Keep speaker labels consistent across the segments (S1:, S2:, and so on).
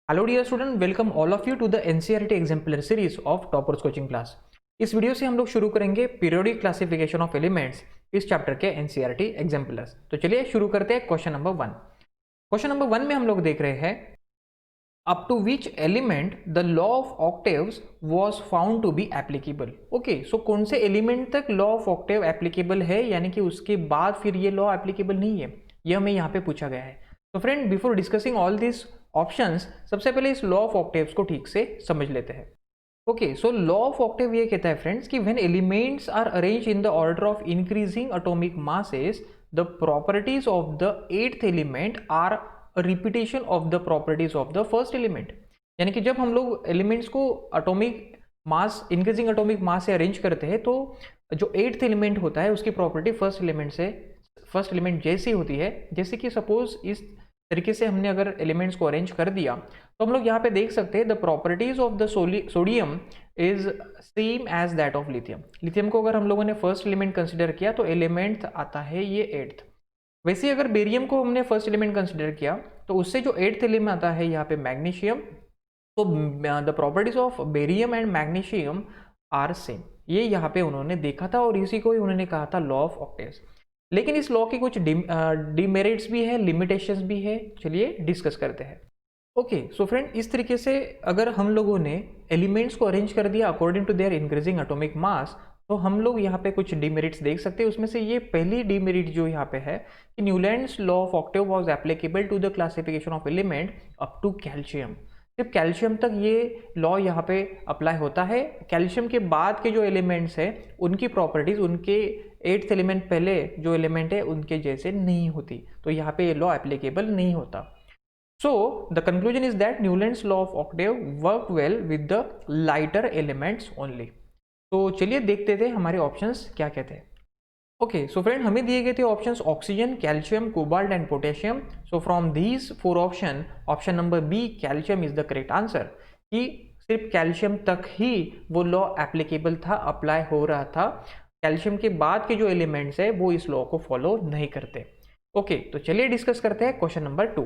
S1: Hello dear student, welcome all of you to the NCERT exemplar series of toppers coaching class. इस video से हम लोग शुरू करेंगे पीरियोडिक क्लासिफिकेशन ऑफ एलिमेंट्स इस चैप्टर के एनसीईआरटी एग्जाम्पलर्स। तो चलिए शुरू करते हैं क्वेश्चन नंबर 1। क्वेश्चन नंबर 1 में हम लोग देख रहे हैं up to which element the law of octaves was found to be applicable. Okay, so कौन से एलिमेंट तक लॉ ऑफ ऑक्टेव एप्लीकेबल है, यानी कि उसके बाद फिर ये लॉ एप्लीकेबल नहीं है, यह हमें यहाँ पे पूछा गया है। तो friend, before discussing all this options, सबसे पहले इस लॉ ऑफ ऑक्टेव्स को ठीक से समझ लेते हैं। Okay, so law of octave ये कहता है फ्रेंड्स कि when elements are arranged in the order of increasing atomic masses, the properties of the eighth element are repetition of the properties of the first element. यानी कि जब हम लोग elements को atomic mass, increasing atomic mass से arrange करते हैं, तो जो एट्थ एलिमेंट होता है उसकी प्रॉपर्टी फर्स्ट एलिमेंट जैसी होती है। जैसे कि सपोज इस तरीके से हमने अगर एलिमेंट्स को अरेंज कर दिया, तो हम लोग यहाँ पे देख सकते हैं the properties of the sodium is same as that of lithium. Lithium को अगर हम लोगों ने फर्स्ट एलिमेंट कंसिडर किया तो एलिमेंट आता है ये एट्थ। वैसे अगर बेरियम को हमने फर्स्ट एलिमेंट कंसिडर किया तो उससे जो एट्थ एलिमेंट आता है यहाँ पे मैग्नीशियम। तो the properties of barium and magnesium are same, ये यहाँ पे उन्होंने देखा था और इसी को ही उन्होंने कहा था लॉ ऑफ ऑक्टेव्स। लेकिन इस लॉ की कुछ डिमेरिट्स भी है, लिमिटेशंस भी है। चलिए डिस्कस करते हैं। ओके, सो फ्रेंड, इस तरीके से अगर हम लोगों ने एलिमेंट्स को अरेंज कर दिया according to their increasing atomic mass, तो हम लोग यहाँ पे कुछ डिमेरिट्स देख सकते हैं। उसमें से ये पहली डिमेरिट जो यहाँ पे है कि Newlands law of octave was applicable to the classification of element up to calcium. सिर्फ कैल्शियम तक ये लॉ यहाँ पे अप्लाई होता है। कैल्शियम के बाद के जो एलिमेंट्स है उनकी प्रॉपर्टीज उनके एट्थ एलिमेंट पहले जो एलिमेंट है उनके जैसे नहीं होती, तो यहाँ पे ये लॉ एप्लीकेबल नहीं होता। So the conclusion is that Newland's law of octave work well with the lighter elements only. तो चलिए देखते थे हमारे ऑप्शंस क्या कहते हैं। ओके, सो फ्रेंड, हमें दिए गए थे options oxygen, calcium, cobalt and potassium. So from these four option number B calcium is the correct answer, कि सिर्फ कैल्शियम तक ही वो लॉ एप्लीकेबल था, अप्लाई हो रहा था। कैल्शियम के बाद के जो एलिमेंट्स है वो इस लॉ को फॉलो नहीं करते। ओके, तो चलिए डिस्कस करते हैं question number 2।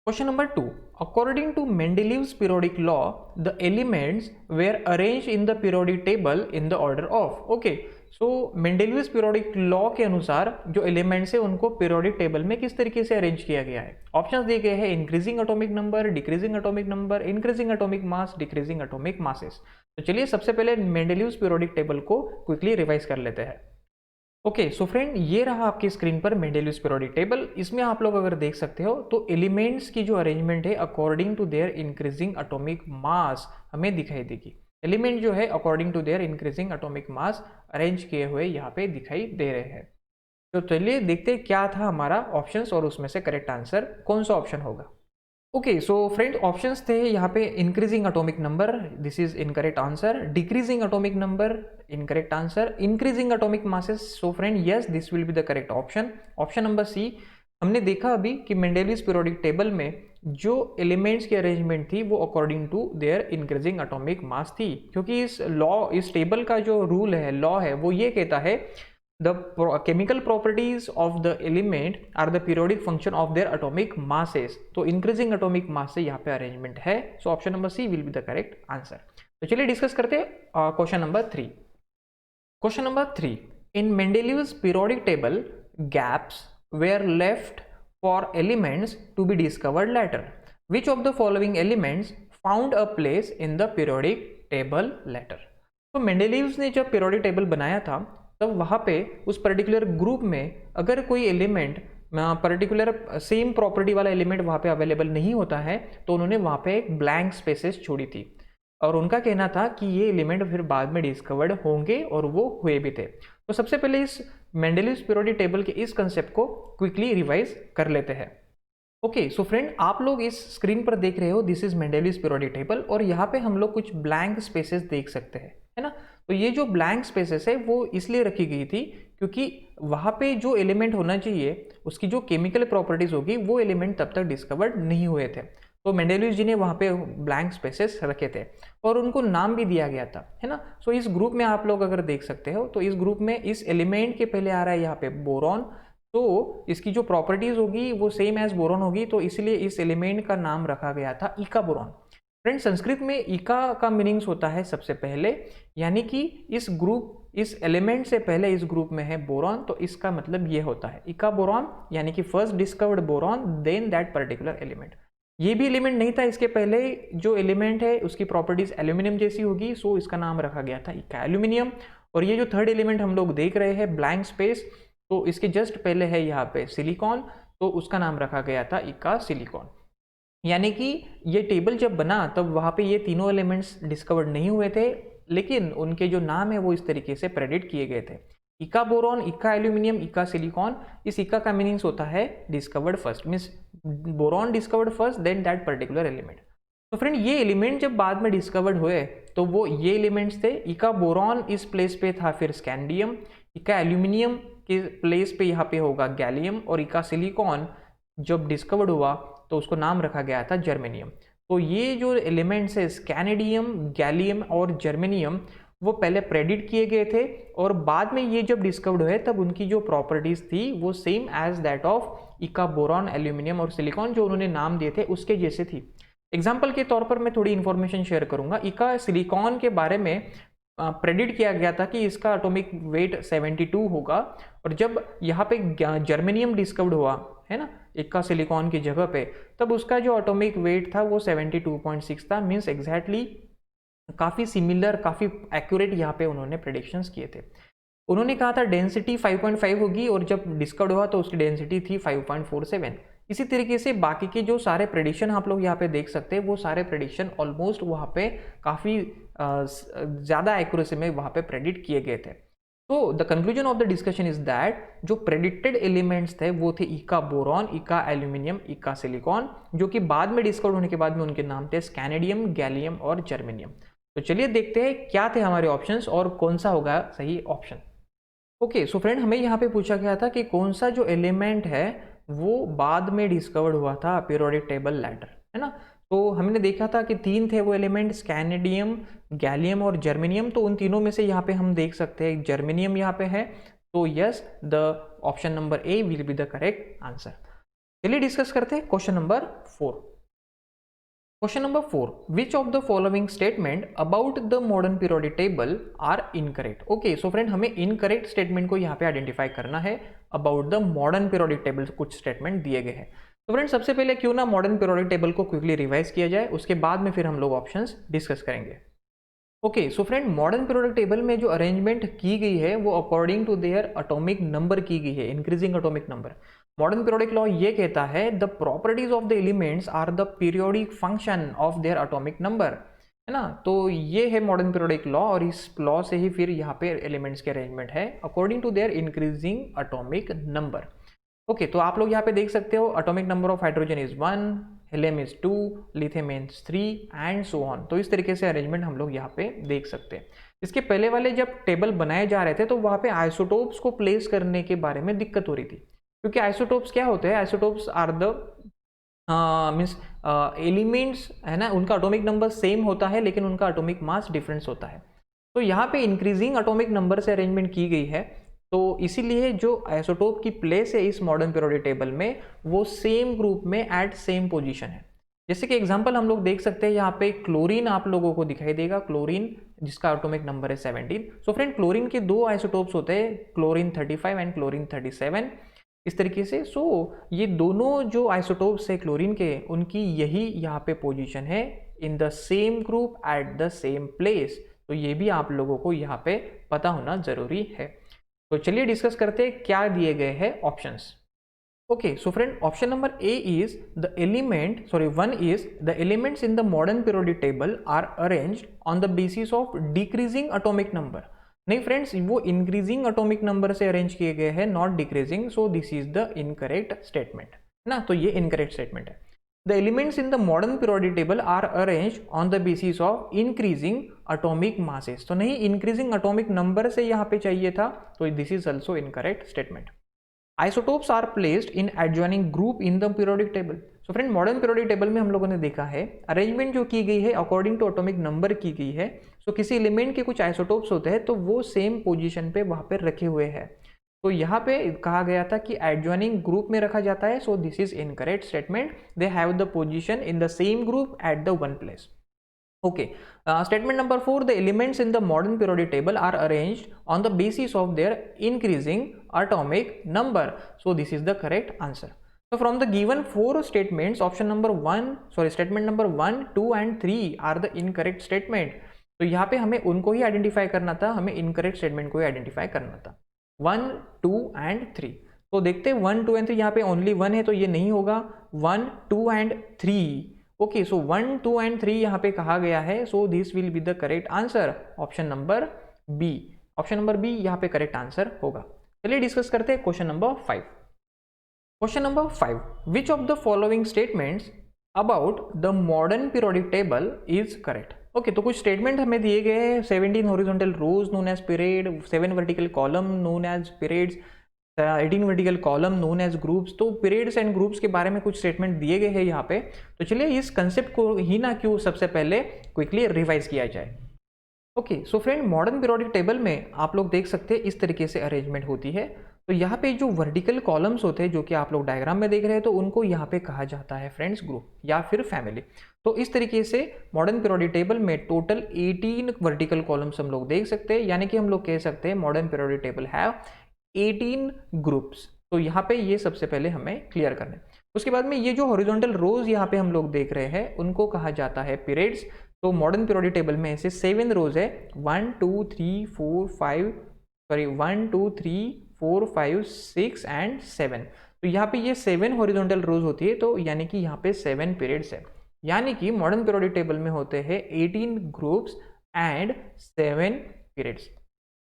S1: Question number 2. According to Mendeleev's periodic law, the elements were arranged in the periodic table in the order of. Okay, so Mendeleev's periodic law के अनुसार जो एलिमेंट्स है उनको पीरियोडिक टेबल में किस तरीके से अरेंज किया गया है। ऑप्शंस दिए गए हैं increasing atomic number, decreasing atomic number, increasing atomic मास, डिक्रीजिंग एटॉमिक मासेस। तो चलिए सबसे पहले मेंडेलीव्स पीरियोडिक टेबल को क्विकली रिवाइज कर लेते हैं। ओके, सो फ्रेंड, ये रहा आपकी स्क्रीन पर मेंडेलीव्स पीरियोडिक टेबल। इसमें आप लोग अगर देख सकते हो तो एलिमेंट्स की जो अरेंजमेंट है according to their increasing atomic mass हमें दिखाई देगी। एलिमेंट जो है according to their increasing atomic mass arrange किए हुए यहाँ पे दिखाई दे रहे हैं। तो चलिए देखते हैं क्या था हमारा ऑप्शंस और उसमें से करेक्ट आंसर कौन सा ऑप्शन होगा। ओके, सो फ्रेंड, ऑप्शंस थे यहाँ पे increasing atomic number, this is incorrect answer. Decreasing atomic number, incorrect answer. Increasing atomic masses, so friend yes, this will be the correct option. Option number C, हमने देखा अभी कि मेंडेलीव्स periodic table में जो elements की अरेंजमेंट थी वो according to their increasing atomic mass थी, क्योंकि इस टेबल का जो रूल है, लॉ है, वो ये कहता है the chemical properties of the element are the periodic function of their atomic masses। तो increasing atomic mass से यहाँ पे अरेंजमेंट है। So option number C will be the correct answer. तो चलिए डिस्कस करते हैं question number 3। Question number 3, in Mendeleev's periodic table gaps were left for elements to be discovered later. Which of the following elements found a place in the periodic table later? तो मेंडेलीव्स ने जब periodic table बनाया था तब वहाँ पे उस particular group में अगर कोई एलिमेंट पर्टिकुलर सेम प्रॉपर्टी वाला एलिमेंट वहाँ पे अवेलेबल नहीं होता है तो उन्होंने वहाँ पे एक ब्लैंक स्पेसेस छोड़ी थी, और उनका कहना था कि ये एलिमेंट फिर बाद में डिस्कवर्ड होंगे, और वो हुए भी थे। तो सबसे पहले इस मेंडेलीव्स पीरियोडिक टेबल के इस कंसेप्ट को क्विकली रिवाइज कर लेते हैं। ओके, सो फ्रेंड, आप लोग इस स्क्रीन पर देख रहे हो दिस इज मेंडेलीव्स पीरियोडिक टेबल, और यहाँ पे हम लोग कुछ ब्लैंक स्पेसेस देख सकते हैं, है ना। तो ये जो ब्लैंक स्पेसेस है वो इसलिए रखी गई थी क्योंकि वहाँ पे जो एलिमेंट होना चाहिए उसकी जो केमिकल प्रॉपर्टीज होगी वो एलिमेंट तब तक डिस्कवर्ड नहीं हुए थे। तो मेंडेलीव जी ने वहाँ पे ब्लैंक स्पेसेस रखे थे और उनको नाम भी दिया गया था, है ना। सो इस ग्रुप में आप लोग अगर देख सकते हो तो इस ग्रुप में इस एलिमेंट के पहले आ रहा है यहाँ पे बोरॉन, तो इसकी जो प्रॉपर्टीज होगी वो सेम एज बोरॉन होगी, तो इसलिए इस एलिमेंट का नाम रखा गया था इका बोरॉन। फ्रेंड संस्कृत में इका का मीनिंग्स होता है सबसे पहले, यानी कि इस एलिमेंट से पहले इस ग्रुप में है बोरॉन, तो इसका मतलब ये होता है इका बोरॉन, यानी कि first discovered boron then that particular element. ये भी एलिमेंट नहीं था इसके पहले, जो एलिमेंट है उसकी प्रॉपर्टीज एल्यूमिनियम जैसी होगी, सो इसका नाम रखा गया था इका एल्यूमिनियम। और ये जो थर्ड एलिमेंट हम लोग देख रहे हैं ब्लैंक स्पेस, तो इसके जस्ट पहले है यहाँ पे सिलिकॉन, तो उसका नाम रखा गया था इका सिलिकॉन। यानी कि ये टेबल जब बना तब वहाँ पे ये तीनों एलिमेंट्स डिस्कवर्ड नहीं हुए थे, लेकिन उनके जो नाम है वो इस तरीके से प्रेडिक्ट किए गए थे, इका बोरॉन, इका एल्यूमिनियम, इका सिलिकॉन। इस इका का मीनिंग्स होता है discovered first, means boron discovered first then that particular element. तो फ्रेंड ये एलिमेंट जब बाद में डिस्कवर्ड हुए तो वो ये एलिमेंट्स थे, इका बोरॉन इस प्लेस पे था फिर स्कैंडियम, इका एल्यूमिनियम के प्लेस पे यहाँ पे होगा गैलियम, और इका सिलिकॉन जब डिस्कवर्ड हुआ तो उसको नाम रखा गया था जर्मेनियम। तो ये जो एलिमेंट्स है स्कैनेडियम, गैलियम और जर्मेनियम, वो पहले प्रेडिक्ट किए गए थे, और बाद में ये जब डिस्कवर्ड हुए तब उनकी जो प्रॉपर्टीज थी वो सेम एज दैट ऑफ इका बोरॉन, एल्यूमिनियम और सिलिकॉन, जो उन्होंने नाम दिए थे उसके जैसे थी। एग्जाम्पल के तौर पर मैं थोड़ी इंफॉर्मेशन शेयर करूंगा। इका सिलिकॉन के बारे में प्रेडिक्ट किया गया था कि इसका एटॉमिक वेट 72 होगा, और जब यहाँ पे जर्मेनियम डिस्कवर्ड हुआ है ना इका सिलिकॉन की जगह पे, तब उसका जो एटॉमिक वेट था वो 72.6 था, मीन्स एग्जैक्टली काफ़ी सिमिलर, काफ़ी एक्यूरेट यहाँ पे उन्होंने प्रेडिक्शंस किए थे। उन्होंने कहा था डेंसिटी 5.5 होगी, और जब डिस्कवर्ड हुआ तो उसकी डेंसिटी थी 5.47। इसी तरीके से बाकी के जो सारे प्रेडिक्शन आप लोग यहाँ पे देख सकते हैं, वो सारे प्रेडिक्शन ऑलमोस्ट वहाँ पे काफ़ी ज़्यादा एक्यूरेसी में वहाँ पे प्रेडिक्ट किए गए थे। तो the conclusion of the discussion is that जो प्रेडिक्टेड एलिमेंट्स थे वो थे इका बोरॉन, इका एल्यूमिनियम, इका सिलिकॉन, जो कि बाद में डिस्कवर होने के बाद में उनके नाम थे स्कैनेडियम, गैलियम और जर्मेनियम। तो चलिए देखते हैं क्या थे हमारे ऑप्शंस और कौन सा होगा सही ऑप्शन। ओके, सो फ्रेंड हमें यहाँ पे पूछा गया था कि कौन सा जो एलिमेंट है वो बाद में डिस्कवर्ड हुआ था पीरियोडिक टेबल लैडर, है ना। तो हमने देखा था कि तीन थे वो एलिमेंट, स्कैनेडियम, गैलियम और जर्मेनियम। तो उन तीनों में से यहाँ पे हम देख सकते हैं जर्मेनियम यहाँ पे है, तो yes the option number A will be the correct answer. चलिए डिस्कस करते हैं question number 4। Question number 4, which of the following statement about the modern periodic table are incorrect. Okay, so friend हमें incorrect statement को यहाँ पे identify करना है about the modern periodic table. कुछ स्टेटमेंट दिए गए हैं। तो फ्रेंड सबसे पहले क्यों ना मॉडर्न पीरियोडिक टेबल को क्विकली रिवाइज किया जाए, उसके बाद में फिर हम लोग ऑप्शंस डिस्कस करेंगे। Okay, so friend modern periodic table में जो अरेंजमेंट की गई है वो according to their atomic number की गई है, increasing atomic number. Modern periodic law ये कहता है the properties of the elements are the periodic function of their atomic number, है ना। तो ये है मॉडर्न पीरियोडिक लॉ, और इस लॉ से ही फिर यहाँ पे एलिमेंट्स के अरेंजमेंट है according to their increasing atomic number. Okay, तो आप लोग यहाँ पे देख सकते हो atomic number of hydrogen is 1, helium is 2, lithium is 3 and so on. तो इस तरीके से अरेंजमेंट हम लोग यहाँ पे देख सकते हैं। इसके पहले वाले जब टेबल बनाए जा रहे थे तो वहाँ पे आइसोटोप्स को प्लेस करने के बारे में दिक्कत हो रही थी, क्योंकि आइसोटोप्स क्या होते हैं, isotopes are the means elements, है ना, उनका एटॉमिक नंबर सेम होता है लेकिन उनका एटॉमिक मास डिफरेंस होता है। तो यहाँ पे इंक्रीजिंग एटॉमिक नंबर से अरेंजमेंट की गई है, तो इसीलिए जो आइसोटोप की प्लेस है इस मॉडर्न पीरियोडिक टेबल में वो सेम ग्रुप में एट सेम पोजीशन है। जैसे कि एग्जांपल हम लोग देख सकते हैं, यहाँ पे क्लोरीन आप लोगों को दिखाई देगा, क्लोरीन जिसका एटॉमिक नंबर है 17। सो फ्रेंड क्लोरीन के दो आइसोटोप्स होते हैं, क्लोरीन 35 एंड क्लोरीन 37, इस तरीके से। सो ये दोनों जो आइसोटोप्स है क्लोरीन के, उनकी यही यहाँ पे पोजीशन है in the same group at the same place. तो ये भी आप लोगों को यहाँ पे पता होना जरूरी है। तो चलिए डिस्कस करते हैं क्या दिए गए हैं options. Okay, so friend option number A is the element, sorry 1 is the elements in the modern periodic table are arranged on the basis of decreasing atomic number. नहीं फ्रेंड्स, वो इंक्रीजिंग एटॉमिक नंबर से arrange किए गए हैं, not decreasing. So this is the incorrect statement, है ना। तो ये इनकरेक्ट स्टेटमेंट है। The elements in the modern periodic table are arranged on the basis of increasing atomic masses. तो नहीं, increasing atomic number से यहाँ पे चाहिए था, तो this is also incorrect statement. Isotopes are placed in adjoining group in the periodic table. So friend, modern periodic table में हम लोगों ने देखा है अरेंजमेंट जो की गई है अकॉर्डिंग टू एटॉमिक नंबर की गई है। सो किसी एलिमेंट के कुछ आइसोटोप्स होते हैं तो वो सेम पोजीशन पे वहाँ पे रखे हुए हैं। तो यहाँ पे कहा गया था कि एडजॉइनिंग ग्रुप में रखा जाता है, so this is incorrect statement. They have the position in the same group at the one place. Okay, statement number 4, the elements in the modern periodic table are arranged on the basis of their increasing atomic number. So this is the correct answer. So from the given 4 statements, statement number 1, 2 and 3 are the incorrect statement. तो यहाँ पे हमें उनको ही identify करना था, हमें incorrect statement को ही identify करना था, 1, 2 एंड 3। तो देखते हैं 1, 2 एंड 3, यहाँ पे ओनली 1 है तो ये नहीं होगा, 1, 2 एंड 3। ओके, सो 1, 2 एंड 3 यहाँ पे कहा गया है, so this will be the correct answer, option number B. Option number B यहाँ पे करेक्ट आंसर होगा। चलिए डिस्कस करते हैं question number 5। Question number 5, which of the following statements about the modern periodic table is correct. Okay, तो कुछ statement हमें दिए गए हैं, 17 horizontal rows known as period, 7 vertical column known as periods, 18 vertical column known as groups. तो periods and groups के बारे में कुछ स्टेटमेंट दिए गए हैं यहाँ पे। तो चलिए इस कंसेप्ट को ही ना क्यों सबसे पहले क्विकली रिवाइज किया जाए। Okay, so friend, modern periodic table में आप लोग देख सकते हैं इस तरीके से अरेंजमेंट होती है। तो यहाँ पे जो वर्टिकल कॉलम्स होते हैं, जो कि आप लोग डायग्राम में देख रहे हैं, तो उनको यहाँ पे कहा जाता है फ्रेंड्स ग्रुप या फिर फैमिली। तो इस तरीके से मॉडर्न पीरियोडिक टेबल में टोटल 18 वर्टिकल कॉलम्स हम लोग देख सकते हैं, यानी कि हम लोग कह सकते हैं modern periodic table have 18 groups. तो यहाँ पे ये सबसे पहले हमें क्लियर करना है। उसके बाद में ये जो हॉरिजॉन्टल रोज यहाँ पे हम लोग देख रहे हैं, उनको कहा जाता है पीरियड्स। तो मॉडर्न पीरियोडिक टेबल में ऐसे 7 रोज है, 1, 2, 3, 4, 5, 6 एंड 7। तो यहाँ पे ये 7 हॉरिजॉन्टल रोज होती है, तो यानी कि यहाँ पे 7 पीरियड्स है। यानी कि मॉडर्न पीरियोडिक टेबल में होते हैं 18 ग्रुप्स एंड 7 पीरियड्स।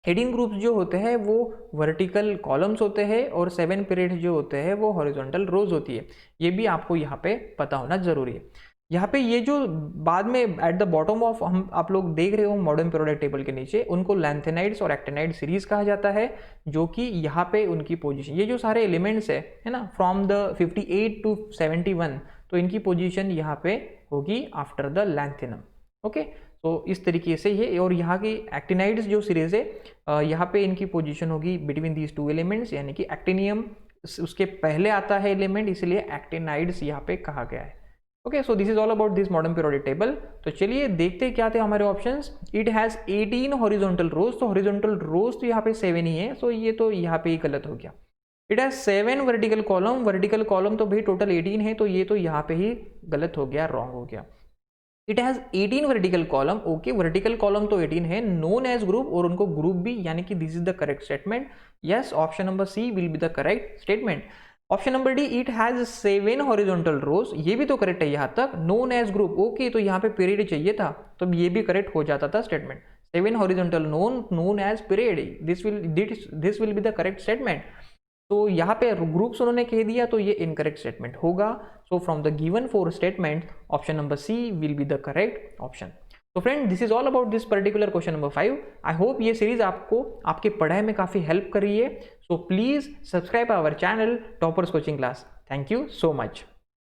S1: 18 ग्रुप्स जो होते हैं वो वर्टिकल कॉलम्स होते हैं और 7 पीरियड्स जो होते हैं वो हॉरिजॉन्टल रोज होती है। ये भी आपको यहाँ पे पता होना जरूरी है। यहाँ पे ये जो बाद में एट द बॉटम ऑफ हम आप लोग देख रहे हो मॉडर्न पीरियोडिक टेबल के नीचे, उनको लैंथेनाइड्स और एक्टिनाइड सीरीज कहा जाता है, जो कि यहाँ पे उनकी पोजीशन, ये जो सारे एलिमेंट्स है ना, फ्रॉम द 58 टू 71, तो इनकी पोजीशन यहाँ पे होगी आफ्टर द लैंथेनम। ओके, तो इस तरीके से ये, और यहाँ की एक्टिनाइड्स जो सीरीज है, यहाँ पे इनकी पोजीशन होगी बिटवीन दीज 2 एलिमेंट्स, यानी कि एक्टिनियम उसके पहले आता है एलिमेंट, इसलिए एक्टिनाइड्स यहाँ पे कहा गया है। Okay, so this is all about this modern periodic table. तो चलिए देखते क्या थे हमारे ऑप्शंस। इट हैज 18 हॉरिजॉन्टल रोज, तो हॉरिजॉन्टल रोज तो यहाँ पे 7 ही है, सो ये तो यहाँ पे ही गलत हो गया। It has 7 vertical column, vertical column तो भाई टोटल 18 है, तो ये तो यहाँ पे ही गलत हो गया, रॉन्ग हो गया। It has 18 vertical column, okay, vertical column तो 18 है, नोन एज ग्रुप, और उनको ग्रुप भी, यानी कि this is the correct statement. Yes, option number C will be the correct statement. Option number D, it has 7 horizontal rows, ये भी तो करेक्ट है यहाँ तक, नोन एज ग्रुप, ओके, तो यहाँ पे पीरियड चाहिए था, तो ये भी करेक्ट हो जाता था statement. 7 horizontal known as period, this will be the correct statement. तो यहाँ पे ग्रुप्स उन्होंने कह दिया, तो ये इनकरेक्ट स्टेटमेंट होगा। So from the given 4 statement, option number C will be the correct option. तो friend, this is all about this particular question number 5। I hope ये सीरीज आपको आपके पढ़ाई में काफी हेल्प कर रही है। So please subscribe our channel toppers coaching class. Thank you so much.